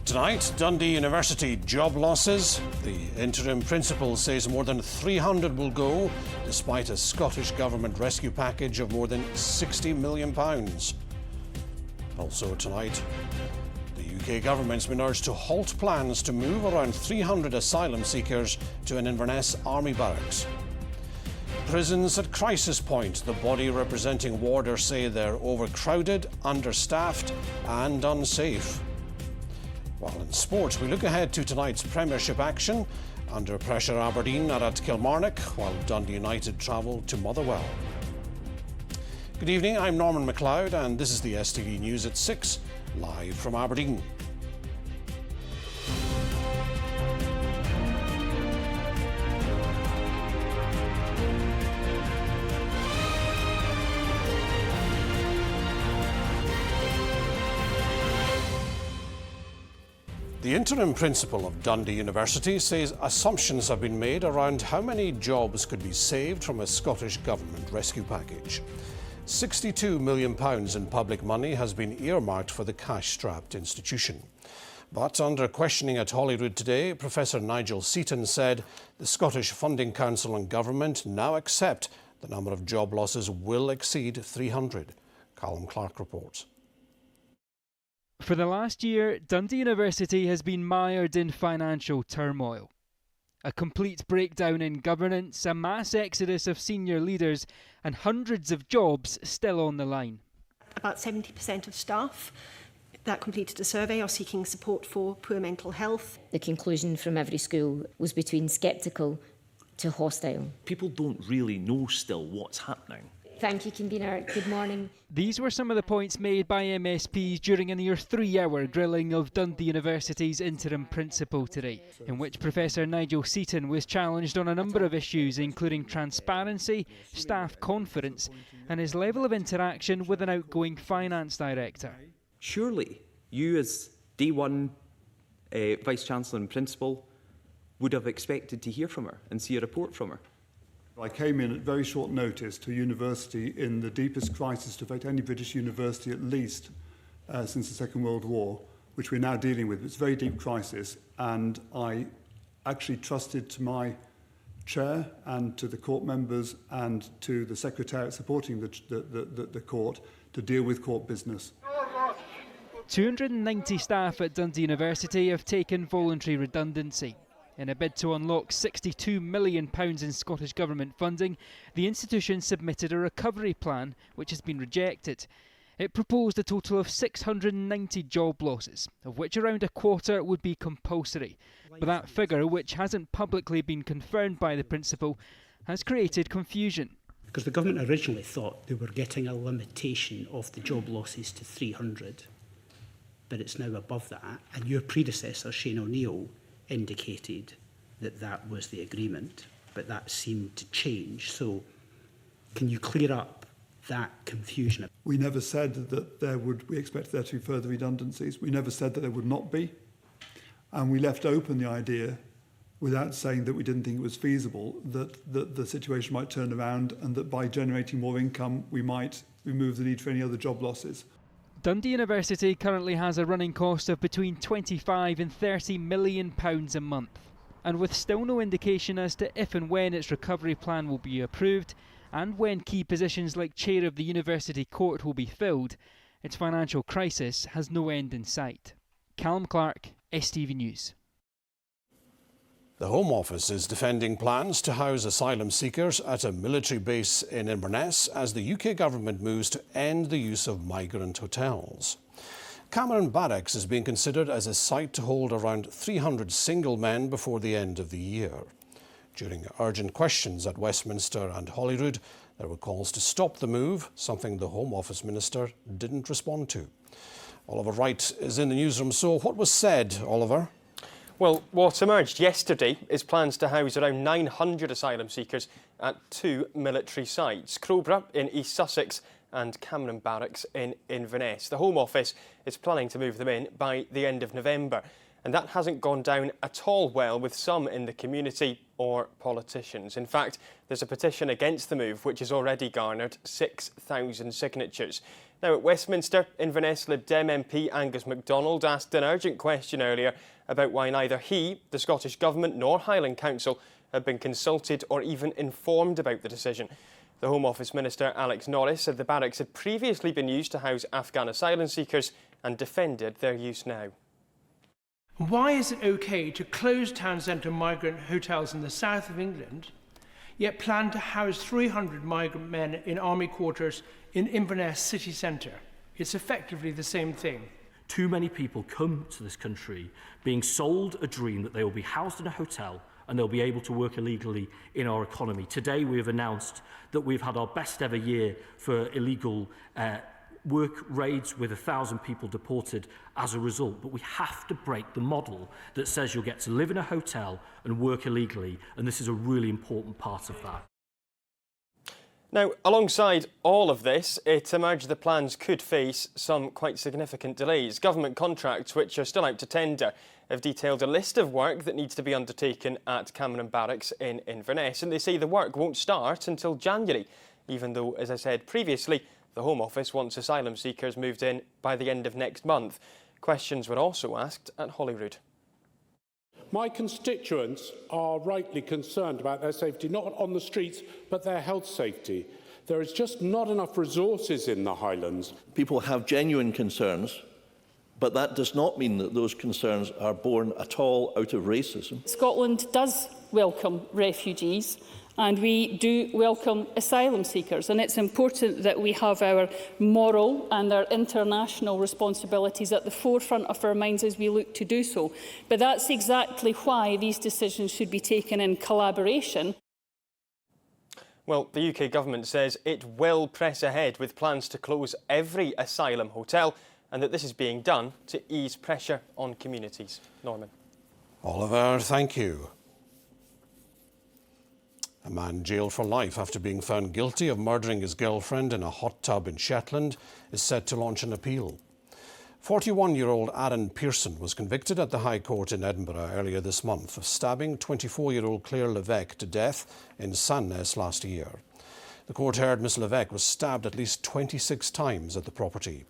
Tonight, Dundee University job losses. The interim principal says more than 300 will go, despite a Scottish Government rescue package of more than £60 million. Also tonight, the UK Government's been urged to halt plans to move around 300 asylum seekers to an Inverness army barracks. Prisons at crisis point. The body representing warders say they're overcrowded, understaffed and unsafe. While in sports, we look ahead to tonight's Premiership action. Under pressure, Aberdeen are at Kilmarnock, while Dundee United travel to Motherwell. Good evening, I'm Norman MacLeod, and this is the STV News at 6, live from Aberdeen. The interim principal of Dundee University says assumptions have been made around how many jobs could be saved from a Scottish Government rescue package. £62 million in public money has been earmarked for the cash-strapped institution. But under questioning at Holyrood today, Professor Nigel Seaton said the Scottish Funding Council and Government now accept the number of job losses will exceed 300. Callum Clark reports. For the last year, Dundee University has been mired in financial turmoil. A complete breakdown in governance, a mass exodus of senior leaders, and hundreds of jobs still on the line. About 70% of staff that completed a survey are seeking support for poor mental health. The conclusion from every school was between sceptical to hostile. People don't really know still what's happening. Thank you, Convener. Good morning. These were some of the points made by MSPs during a near 3-hour grilling of Dundee University's interim principal today, in which Professor Nigel Seaton was challenged on a number of issues, including transparency, staff confidence, and his level of interaction with an outgoing finance director. Surely you, as day one Vice-Chancellor and Principal, would have expected to hear from her and see a report from her. I came in at very short notice to a university in the deepest crisis to affect any British university, at least since the Second World War, which we're now dealing with. It's a very deep crisis, and I actually trusted to my chair and to the court members and to the secretariat supporting the court to deal with court business. 290 staff at Dundee University have taken voluntary redundancy. In a bid to unlock £62 million in Scottish Government funding, the institution submitted a recovery plan which has been rejected. It proposed a total of 690 job losses, of which around a quarter would be compulsory. But that figure, which hasn't publicly been confirmed by the principal, has created confusion. Because the government originally thought they were getting a limitation of the job losses to 300, but it's now above that. And your predecessor, Shane O'Neill, indicated that that was the agreement, but that seemed to change. So can you clear up that confusion? We never said that we expected there to be further redundancies. We never said that there would not be. And we left open the idea, without saying that we didn't think it was feasible, that the situation might turn around and that by generating more income, we might remove the need for any other job losses. Dundee University currently has a running cost of between £25 and £30 million a month. And with still no indication as to if and when its recovery plan will be approved, and when key positions like chair of the University Court will be filled, its financial crisis has no end in sight. Callum Clark, STV News. The Home Office is defending plans to house asylum seekers at a military base in Inverness as the UK Government moves to end the use of migrant hotels. Cameron Barracks is being considered as a site to hold around 300 single men before the end of the year. During urgent questions at Westminster and Holyrood, there were calls to stop the move, something the Home Office Minister didn't respond to. Oliver Wright is in the newsroom. So what was said, Oliver? Well, what emerged yesterday is plans to house around 900 asylum seekers at 2 military sites, Crowborough in East Sussex and Cameron Barracks in Inverness. The Home Office is planning to move them in by the end of November, and that hasn't gone down at all well with some in the community or politicians. In fact, there's a petition against the move which has already garnered 6,000 signatures. Now at Westminster, Inverness Lib Dem MP Angus MacDonald asked an urgent question earlier about why neither he, the Scottish Government nor Highland Council had been consulted or even informed about the decision. The Home Office Minister Alex Norris said the barracks had previously been used to house Afghan asylum seekers and defended their use now. Why is it okay to close town centre migrant hotels in the south of England, yet plan to house 300 migrant men in army quarters in Inverness city centre? It's effectively the same thing. Too many people come to this country being sold a dream that they will be housed in a hotel and they'll be able to work illegally in our economy. Today we have announced that we've had our best ever year for illegal work raids with 1,000 people deported as a result. But we have to break the model that says you'll get to live in a hotel and work illegally, and this is a really important part of that. Now, alongside all of this, it emerged the plans could face some quite significant delays. Government contracts, which are still out to tender, have detailed a list of work that needs to be undertaken at Cameron Barracks in Inverness, and they say the work won't start until January, even though, as I said previously, the Home Office wants asylum seekers moved in by the end of next month. Questions were also asked at Holyrood. My constituents are rightly concerned about their safety, not on the streets, but their health safety. There is just not enough resources in the Highlands. People have genuine concerns, but that does not mean that those concerns are born at all out of racism. Scotland does welcome refugees, and we do welcome asylum seekers, and it's important that we have our moral and our international responsibilities at the forefront of our minds as we look to do so. But that's exactly why these decisions should be taken in collaboration. Well, the UK government says it will press ahead with plans to close every asylum hotel, and that this is being done to ease pressure on communities. Norman. Oliver, thank you. A man jailed for life after being found guilty of murdering his girlfriend in a hot tub in Shetland is set to launch an appeal. 41-year-old Aaron Pearson was convicted at the High Court in Edinburgh earlier this month of stabbing 24-year-old Claire Levesque to death in Sandnes last year. The court heard Miss Levesque was stabbed at least 26 times at the property.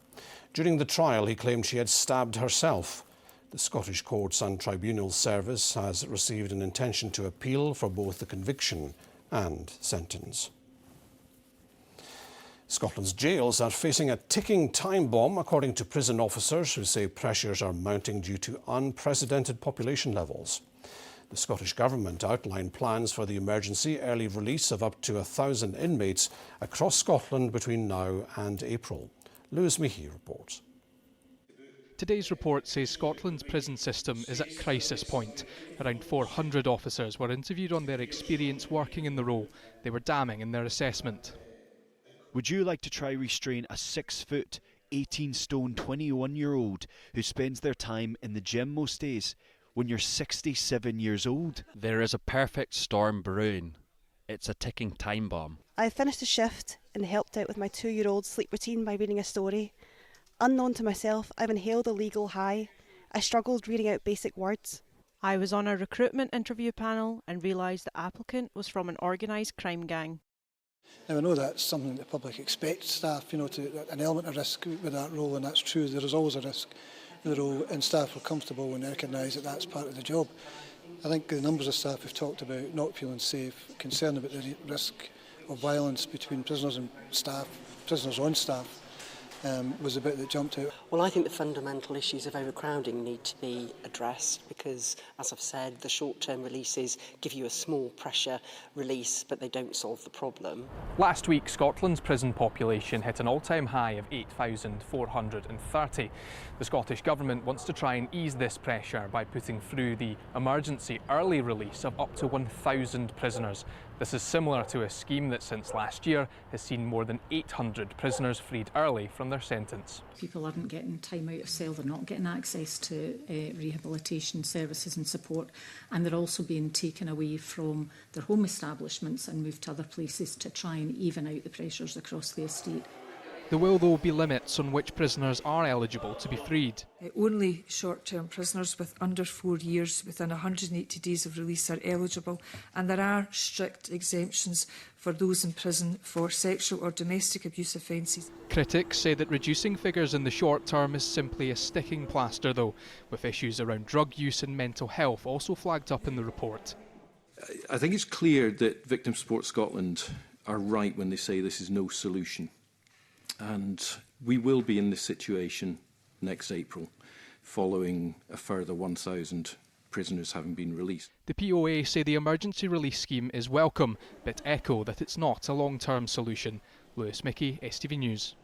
During the trial, he claimed she had stabbed herself. The Scottish Courts and Tribunals Service has received an intention to appeal for both the conviction and sentence. Scotland's jails are facing a ticking time bomb, according to prison officers who say pressures are mounting due to unprecedented population levels. The Scottish Government outlined plans for the emergency early release of up to 1,000 inmates across Scotland between now and April. Lewis Meehey reports. Today's report says Scotland's prison system is at crisis point. Around 400 officers were interviewed on their experience working in the role. They were damning in their assessment. Would you like to try restrain a 6-foot, 18-stone, 21-year-old who spends their time in the gym most days when you're 67 years old? There is a perfect storm brewing. It's a ticking time bomb. I finished a shift and helped out with my 2-year-old's sleep routine by reading a story. Unknown to myself, I've inhaled a legal high. I struggled reading out basic words. I was on a recruitment interview panel and realised the applicant was from an organised crime gang. Now I know that's something the public expects staff, to an element of risk with that role, and that's true. There is always a risk with the role, and staff are comfortable and recognise that that's part of the job. I think the numbers of staff have talked about not feeling safe, concerned about the risk of violence between prisoners and staff, prisoners on staff. Was a bit that jumped out. Well, I think the fundamental issues of overcrowding need to be addressed because, as I've said, the short-term releases give you a small pressure release, but they don't solve the problem. Last week, Scotland's prison population hit an all-time high of 8,430. The Scottish Government wants to try and ease this pressure by putting through the emergency early release of up to 1,000 prisoners. This is similar to a scheme that since last year has seen more than 800 prisoners freed early from their sentence. People aren't getting time out of cell, they're not getting access to rehabilitation services and support, and they're also being taken away from their home establishments and moved to other places to try and even out the pressures across the estate. There will, though, be limits on which prisoners are eligible to be freed. Only short-term prisoners with under 4 years within 180 days of release are eligible, and there are strict exemptions for those in prison for sexual or domestic abuse offences. Critics say that reducing figures in the short term is simply a sticking plaster, though, with issues around drug use and mental health also flagged up in the report. I think it's clear that Victim Support Scotland are right when they say this is no solution. And we will be in this situation next April, following a further 1,000 prisoners having been released. The POA say the emergency release scheme is welcome, but echo that it's not a long-term solution. Lewis Mickey, STV News.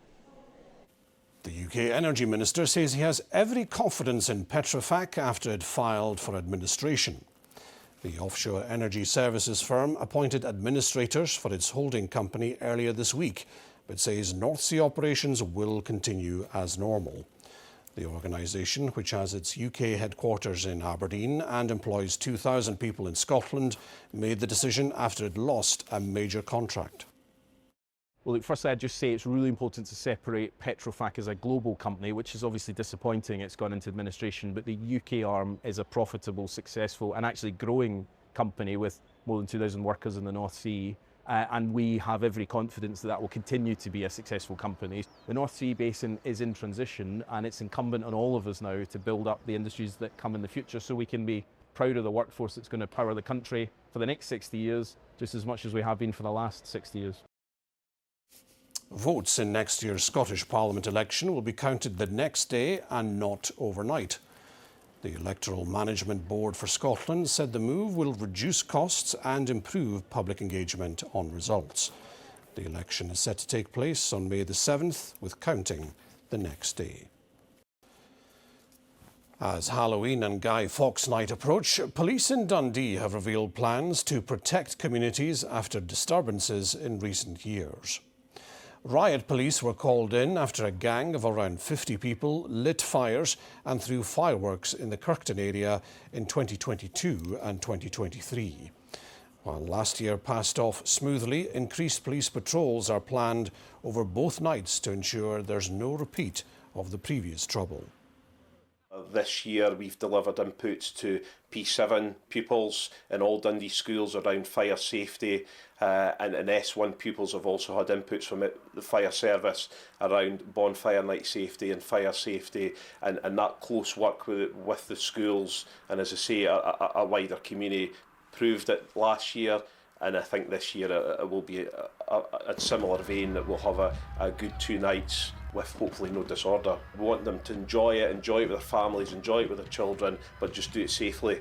The UK Energy Minister says he has every confidence in Petrofac after it filed for administration. The offshore energy services firm appointed administrators for its holding company earlier this week, but says North Sea operations will continue as normal. The organisation, which has its UK headquarters in Aberdeen and employs 2,000 people in Scotland, made the decision after it lost a major contract. Well, look, firstly, I'd just say it's really important to separate Petrofac as a global company, which is obviously disappointing. It's gone into administration, but the UK arm is a profitable, successful and actually growing company with more than 2,000 workers in the North Sea. And we have every confidence that that will continue to be a successful company. The North Sea Basin is in transition, and it's incumbent on all of us now to build up the industries that come in the future so we can be proud of the workforce that's going to power the country for the next 60 years, just as much as we have been for the last 60 years. Votes in next year's Scottish Parliament election will be counted the next day and not overnight. The Electoral Management Board for Scotland said the move will reduce costs and improve public engagement on results. The election is set to take place on May the 7th, with counting the next day. As Halloween and Guy Fawkes Night approach, police in Dundee have revealed plans to protect communities after disturbances in recent years. Riot police were called in after a gang of around 50 people lit fires and threw fireworks in the Kirkton area in 2022 and 2023. While last year passed off smoothly, increased police patrols are planned over both nights to ensure there's no repeat of the previous trouble. This year we've delivered inputs to P7 pupils in all Dundee schools around fire safety, and S1 pupils have also had inputs from the fire service around bonfire night safety and fire safety, and that close work with the schools and, as I say, a wider community proved it last year. And I think this year it will be a similar vein, that we'll have a good 2 nights with hopefully no disorder. We want them to enjoy it with their families, enjoy it with their children, but just do it safely.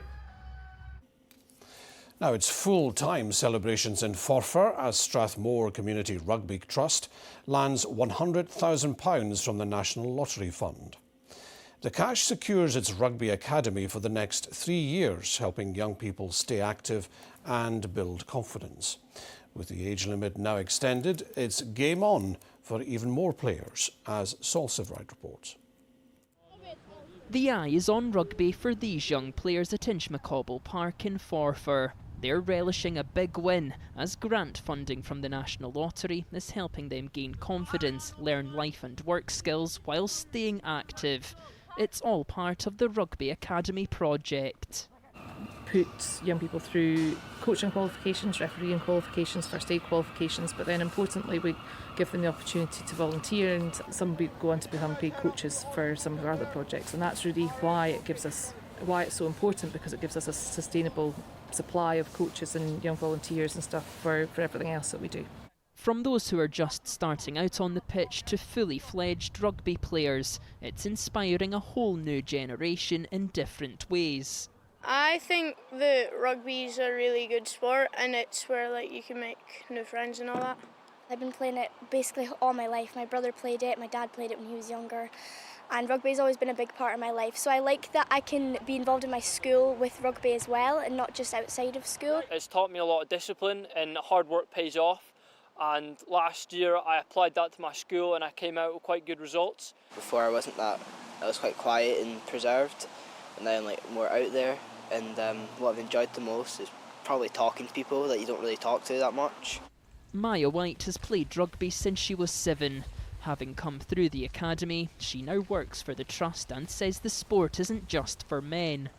Now it's full-time celebrations in Forfar as Strathmore Community Rugby Trust lands £100,000 from the National Lottery Fund. The cash secures its rugby academy for the next 3 years, helping young people stay active and build confidence. With the age limit now extended, it's game on for even more players, as Saul Sivride reports. The eye is on rugby for these young players at Inchmacobble Park in Forfar. They're relishing a big win, as grant funding from the National Lottery is helping them gain confidence, learn life and work skills while staying active. It's all part of the Rugby Academy project. Put young people through coaching qualifications, refereeing qualifications, first aid qualifications, but then importantly we give them the opportunity to volunteer, and some go on to become paid coaches for some of our other projects, and that's really why it's so important, because it gives us a sustainable supply of coaches and young volunteers and stuff for everything else that we do. From those who are just starting out on the pitch to fully fledged rugby players, it's inspiring a whole new generation in different ways. I think that rugby is a really good sport, and it's where you can make new friends and all that. I've been playing it basically all my life. My brother played it, my dad played it when he was younger, and rugby's always been a big part of my life. So I like that I can be involved in my school with rugby as well, and not just outside of school. It's taught me a lot of discipline, and hard work pays off. And last year I applied that to my school and I came out with quite good results. Before I was quite quiet and preserved, and now I'm more out there, and what I've enjoyed the most is probably talking to people that you don't really talk to that much. Maya White has played rugby since she was 7. Having come through the academy, she now works for the trust and says the sport isn't just for men.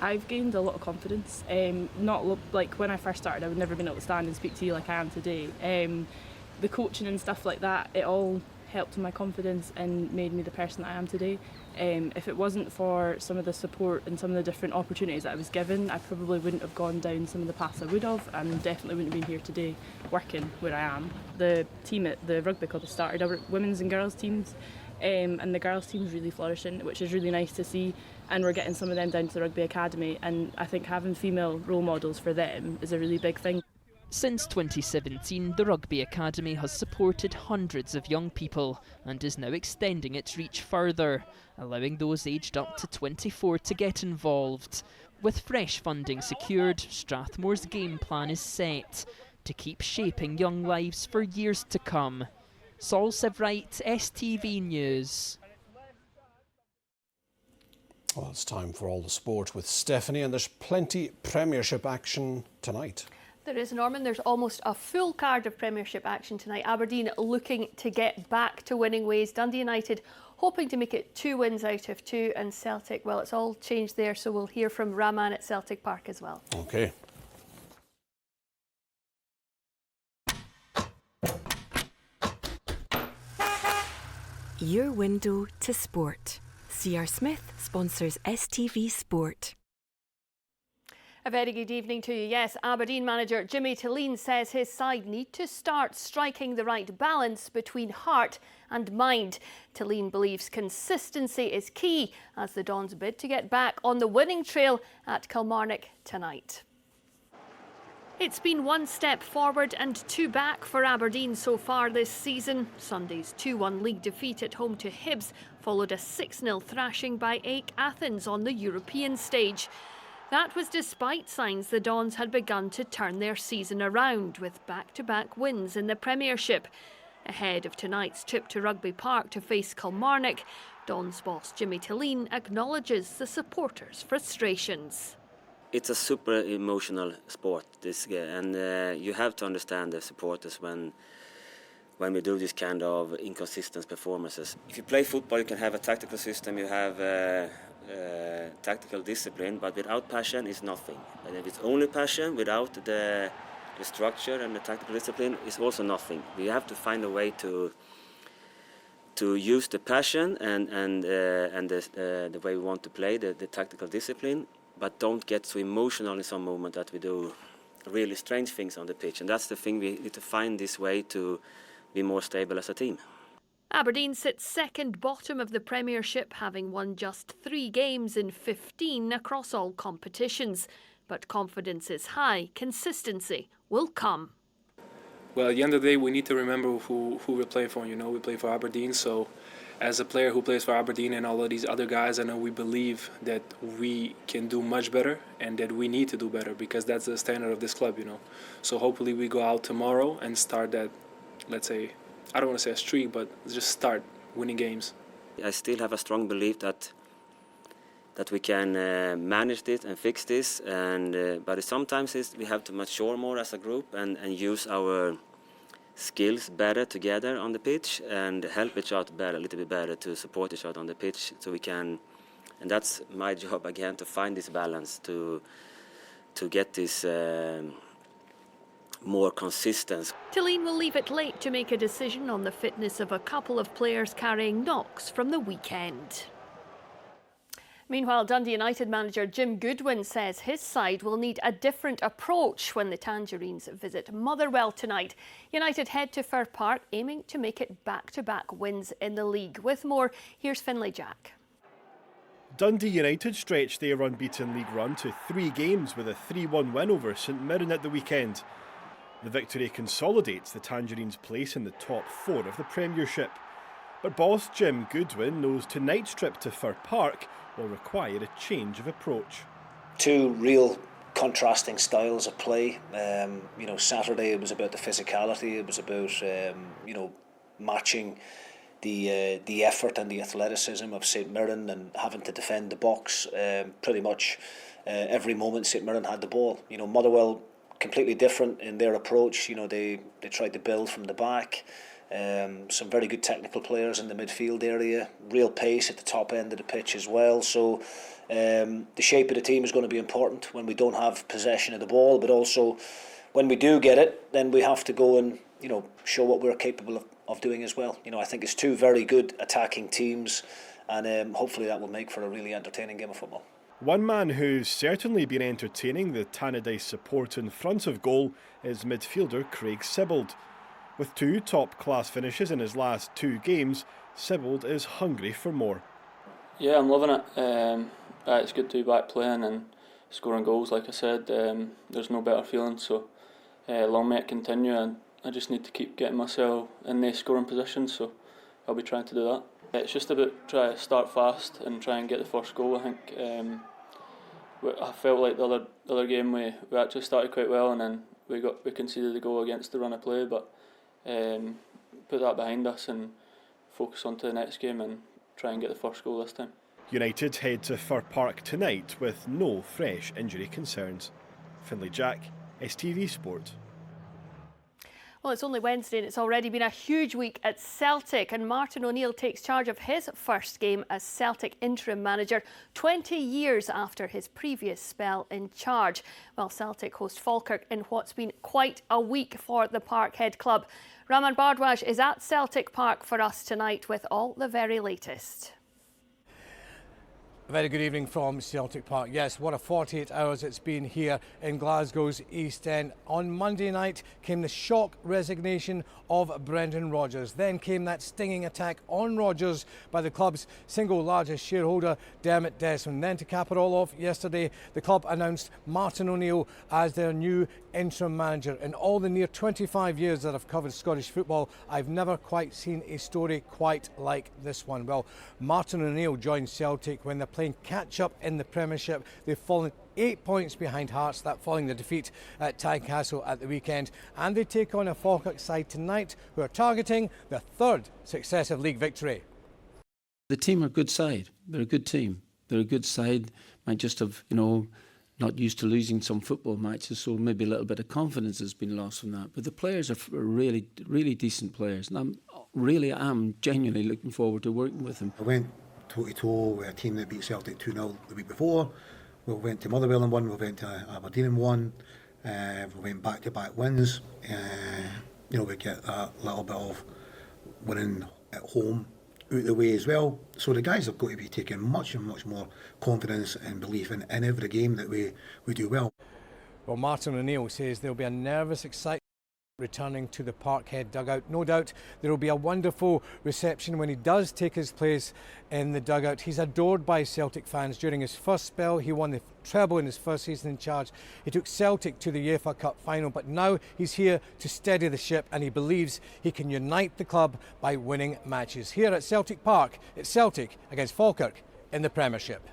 I've gained a lot of confidence. Like when I first started, I would never been able to stand and speak to you like I am today. The coaching and stuff like that, it all helped my confidence and made me the person I am today. If it wasn't for some of the support and some of the different opportunities that I was given, I probably wouldn't have gone down some of the paths I would have, and definitely wouldn't have been here today working where I am. The team at the rugby club has started our women's and girls teams, and the girls team's really flourishing, which is really nice to see, and we're getting some of them down to the rugby academy, and I think having female role models for them is a really big thing. Since 2017, the Rugby Academy has supported hundreds of young people and is now extending its reach further, allowing those aged up to 24 to get involved. With fresh funding secured, Strathmore's game plan is set to keep shaping young lives for years to come. Saul Sivright, STV News. Well, it's time for all the sport with Stephanie, and there's plenty Premiership action tonight. There is, Norman. There's almost a full card of Premiership action tonight. Aberdeen looking to get back to winning ways. Dundee United hoping to make it 2 wins out of 2. And Celtic, well, it's all changed there, so we'll hear from Rahman at Celtic Park as well. OK. Your window to sport. C.R. Smith sponsors STV Sport. A very good evening to you. Yes, Aberdeen manager Jimmy Tilleen says his side need to start striking the right balance between heart and mind. Tilleen believes consistency is key as the Dons bid to get back on the winning trail at Kilmarnock tonight. It's been 1 step forward and 2 back for Aberdeen so far this season. Sunday's 2-1 league defeat at home to Hibs followed a 6-0 thrashing by AEK Athens on the European stage. That was despite signs the Dons had begun to turn their season around with back-to-back wins in the Premiership. Ahead of tonight's trip to Rugby Park to face Kilmarnock, Dons boss Jimmy Tilleen acknowledges the supporters' frustrations. It's a super emotional sport, and you have to understand the supporters when we do this kind of inconsistent performances. If you play football, you can have a tactical system, you have tactical discipline, but without passion is nothing. And if it's only passion without the structure and the tactical discipline, is also nothing. We have to find a way to use the passion and the way we want to play, the tactical discipline, but don't get so emotional in some moment that we do really strange things on the pitch. And that's the thing, we need to find this way to be more stable as a team. Aberdeen sits second bottom of the Premiership, having won just 3 games in 15 across all competitions. But confidence is high, consistency will come. Well, at the end of the day, we need to remember who we're playing for. You know, we play for Aberdeen, so as a player who plays for Aberdeen and all of these other guys, I know we believe that we can do much better and that we need to do better because that's the standard of this club, you know. So hopefully we go out tomorrow and start that, let's say, I don't want to say a streak, but just start winning games. I still have a strong belief that we can manage this and fix this, but sometimes we have to mature more as a group and use our skills better together on the pitch and help each other better, a little bit better to support each other on the pitch so we can, and that's my job again, to find this balance, to get this more consistent. Tilleen will leave it late to make a decision on the fitness of a couple of players carrying knocks from the weekend. Meanwhile, Dundee United manager Jim Goodwin says his side will need a different approach when the Tangerines visit Motherwell tonight. United head to Fir Park, aiming to make it back-to-back wins in the league. With more, here's Finlay Jack. Dundee United stretched their unbeaten league run to 3 games with a 3-1 win over St Mirren at the weekend. The victory consolidates the Tangerines' place in the top 4 of the Premiership. But boss Jim Goodwin knows tonight's trip to Fir Park will require a change of approach. 2 real contrasting styles of play. Saturday it was about the physicality, it was about matching the effort and the athleticism of St Mirren and having to defend the box. Pretty much every moment St Mirren had the ball. Motherwell completely different in their approach. They tried to build from the back. Some very good technical players in the midfield area, real pace at the top end of the pitch as well. So the shape of the team is going to be important when we don't have possession of the ball, but also when we do get it, then we have to go and show what we're capable of doing as well. I think it's two very good attacking teams, and hopefully that will make for a really entertaining game of football. One man who's certainly been entertaining the Tannadice support in front of goal is midfielder Craig Sibbald. With 2 top-class finishes in his last 2 games, Sibbald is hungry for more. Yeah, I'm loving it. It's good to be back playing and scoring goals, like I said. There's no better feeling, so long may it continue, and I just need to keep getting myself in the scoring position, so I'll be trying to do that. It's just about trying to start fast and try and get the first goal. I think I felt like the other game we actually started quite well, and then we conceded the goal against the run of play, but put that behind us and focus on to the next game and try and get the first goal this time. United head to Fir Park tonight with no fresh injury concerns. Finlay Jack, STV Sport. Well, it's only Wednesday and it's already been a huge week at Celtic, and Martin O'Neill takes charge of his first game as Celtic interim manager 20 years after his previous spell in charge. Well, Celtic host Falkirk in what's been quite a week for the Parkhead club. Raman Bardwaj is at Celtic Park for us tonight with all the very latest. A very good evening from Celtic Park. Yes, what a 48 hours it's been here in Glasgow's East End. On Monday night came the shock resignation of Brendan Rodgers. Then came that stinging attack on Rodgers by the club's single largest shareholder, Dermot Desmond. Then to cap it all off yesterday, the club announced Martin O'Neill as their new interim manager. In all the near 25 years that I've covered Scottish football, I've never quite seen a story quite like this one. Well, Martin O'Neill joined Celtic when they're playing catch-up in the Premiership. They've fallen 8 points behind Hearts, that following the defeat at Tynecastle at the weekend. And they take on a Falkirk side tonight who are targeting their 3rd successive league victory. The team are a good side. They're a good team. They're a good side. Might just have, not used to losing some football matches, so maybe a little bit of confidence has been lost from that. But the players are really, really decent players, and I'm genuinely looking forward to working with them. I went toe-to-toe with a team that beat Celtic 2-0 the week before. We went to Motherwell and won, we went to Aberdeen and won. We went back-to-back wins. We get that little bit of winning at home out the way as well. So the guys have got to be taking much and much more confidence and belief in every game that we do well. Well, Martin O'Neill says there'll be a nervous excitement returning to the Parkhead dugout. No doubt there will be a wonderful reception when he does take his place in the dugout. He's adored by Celtic fans. During his first spell, he won the treble in his first season in charge. He took Celtic to the UEFA Cup final, but now he's here to steady the ship, and he believes he can unite the club by winning matches. Here at Celtic Park, it's Celtic against Falkirk in the Premiership.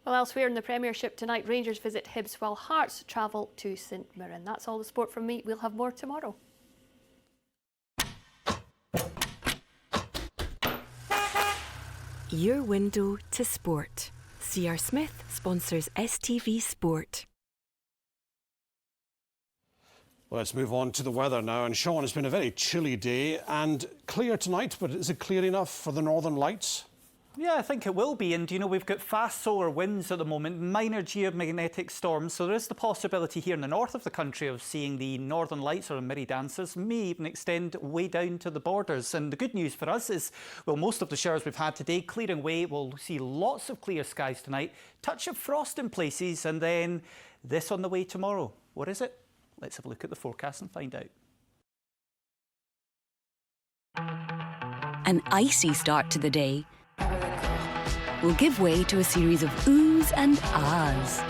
Well, elsewhere in the Premiership tonight, Rangers visit Hibs while Hearts travel to St Mirren. That's all the sport from me. We'll have more tomorrow. Your window to sport. C.R. Smith sponsors STV Sport. Well, let's move on to the weather now. And Sean, it's been a very chilly day and clear tonight, but is it clear enough for the Northern Lights? Yeah, I think it will be. And, we've got fast solar winds at the moment, minor geomagnetic storms. So there is the possibility here in the north of the country of seeing the Northern Lights or Miri dancers, may even extend way down to the borders. And the good news for us is, well, most of the showers we've had today clearing away. We'll see lots of clear skies tonight, touch of frost in places, and then this on the way tomorrow. What is it? Let's have a look at the forecast and find out. An icy start to the day will give way to a series of oohs and ahs.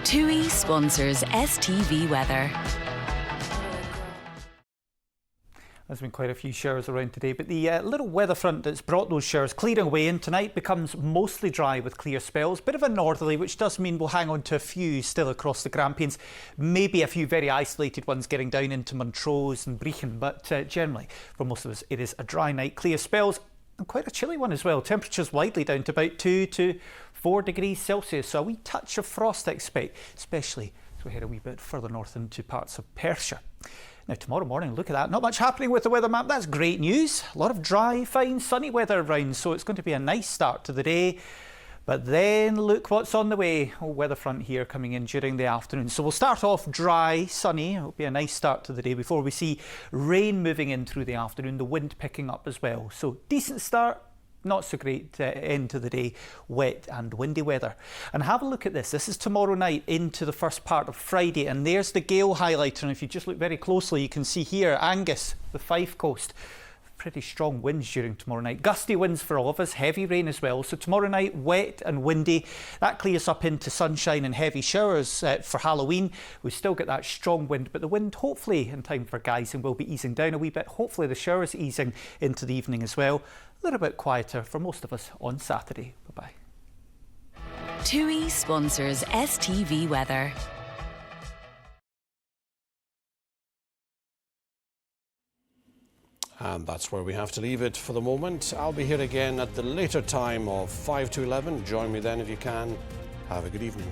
TUI sponsors STV Weather. There's been quite a few showers around today, but the little weather front that's brought those showers clearing away, and tonight becomes mostly dry with clear spells. Bit of a northerly, which does mean we'll hang on to a few still across the Grampians. Maybe a few very isolated ones getting down into Montrose and Brechin, but generally, for most of us, it is a dry night. Clear spells, and quite a chilly one as well. Temperatures widely down to about 2 to 4 degrees Celsius, so a wee touch of frost I expect, especially as we head a wee bit further north into parts of Perthshire. Now tomorrow morning, look at that, not much happening with the weather map. That's great news. A lot of dry, fine, sunny weather around, so it's going to be a nice start to the day. But then look what's on the way. Weather front here coming in during the afternoon. So we'll start off dry, sunny. It'll be a nice start to the day before we see rain moving in through the afternoon, the wind picking up as well. So decent start, not so great end to the day, wet and windy weather. And have a look at this. This is tomorrow night into the first part of Friday. And there's the gale highlighter. And if you just look very closely, you can see here, Angus, the Fife Coast. Pretty strong winds during tomorrow night. Gusty winds for all of us, heavy rain as well. So tomorrow night, wet and windy. That clears up into sunshine and heavy showers for Halloween. We still get that strong wind, but the wind hopefully in time for Geising will be easing down a wee bit. Hopefully the showers easing into the evening as well. A little bit quieter for most of us on Saturday. Bye-bye. TUI sponsors STV Weather. And that's where we have to leave it for the moment. I'll be here again at the later time of 5 to 11. Join me then if you can. Have a good evening.